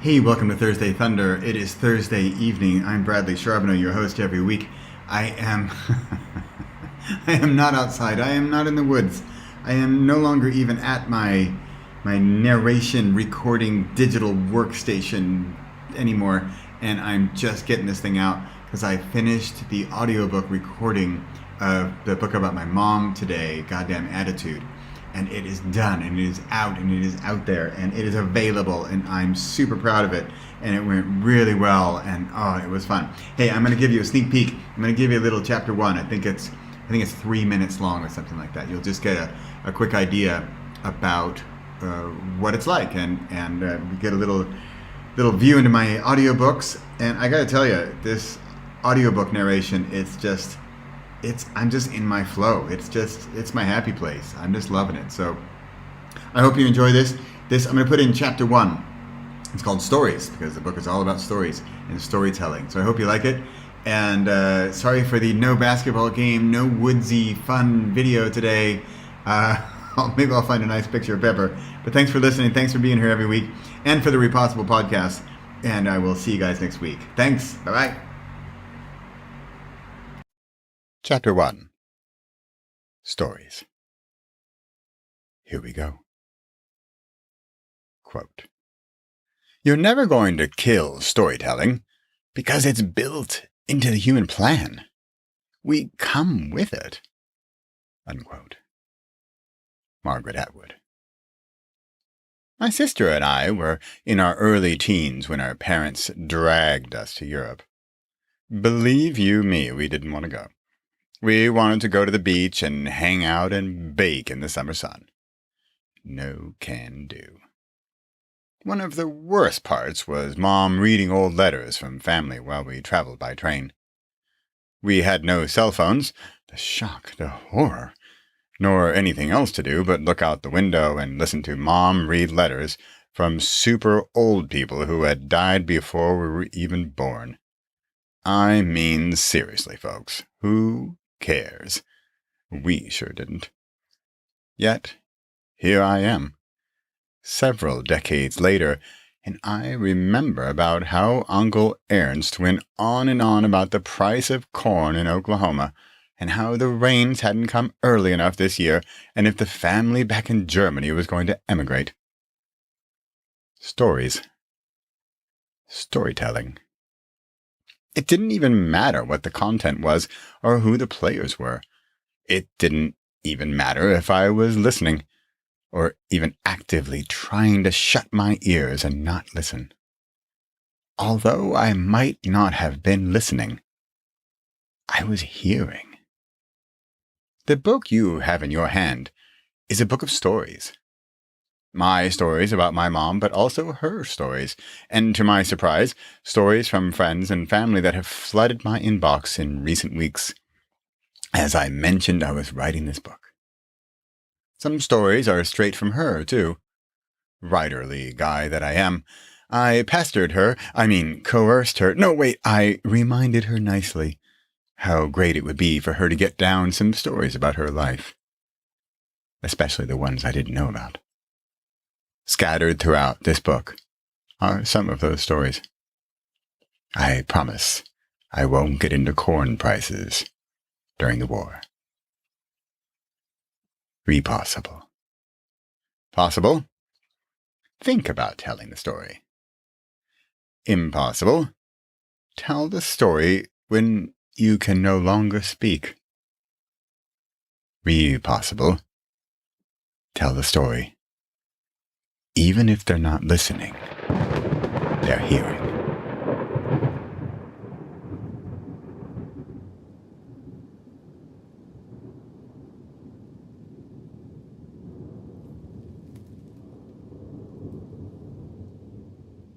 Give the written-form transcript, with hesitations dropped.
Hey, welcome to Thursday Thunder. It is Thursday evening. I'm Bradley Charbonneau, your host every week. I am I am not outside. I am not in the woods. I am no longer even at my narration recording digital workstation anymore, and I'm just getting this thing out because I finished the audiobook recording of the book about my mom today, Goddamn Attitude. And it is done, and it is out, and it is out there, and it is available, and I'm super proud of it, and it went really well, and oh, it was fun. Hey, I'm going to give you a sneak peek. I'm going to give you a little chapter 1. I think it's 3 minutes long or something like that. You'll just get a quick idea about what it's like, and get a little view into my audiobooks. And I got to tell you, this audiobook narration, I'm just in my flow. It's my happy place. I'm just loving it. So I hope you enjoy this. I'm going to put in chapter 1. It's called Stories, because the book is all about stories and storytelling. So I hope you like it. And sorry for the no basketball game, no woodsy fun video today. Maybe I'll find a nice picture of Pepper. But thanks for listening. Thanks for being here every week. And for the Repossible podcast. And I will see you guys next week. Thanks. Bye-bye. Chapter 1. Stories. Here we go. Quote, "You're never going to kill storytelling because it's built into the human plan. We come with it." Unquote. Margaret Atwood. My sister and I were in our early teens when our parents dragged us to Europe. Believe you me, we didn't want to go. We wanted to go to the beach and hang out and bake in the summer sun. No can do. One of the worst parts was Mom reading old letters from family while we traveled by train. We had no cell phones, the shock, the horror, nor anything else to do but look out the window and listen to Mom read letters from super old people who had died before we were even born. I mean, seriously, folks, who cares? We sure didn't. Yet, here I am, several decades later, and I remember about how Uncle Ernst went on and on about the price of corn in Oklahoma, and how the rains hadn't come early enough this year, and if the family back in Germany was going to emigrate. Stories. Storytelling. It didn't even matter what the content was or who the players were. It didn't even matter if I was listening, or even actively trying to shut my ears and not listen. Although I might not have been listening, I was hearing. The book you have in your hand is a book of stories. My stories about my mom, but also her stories, and to my surprise, stories from friends and family that have flooded my inbox in recent weeks. As I mentioned, I was writing this book. Some stories are straight from her, too. Writerly guy that I am, I coerced her. No, wait, I reminded her nicely how great it would be for her to get down some stories about her life, especially the ones I didn't know about. Scattered throughout this book are some of those stories. I promise I won't get into corn prices during the war. Repossible. Possible? Think about telling the story. Impossible? Tell the story when you can no longer speak. Repossible? Tell the story even if they're not listening, they're hearing.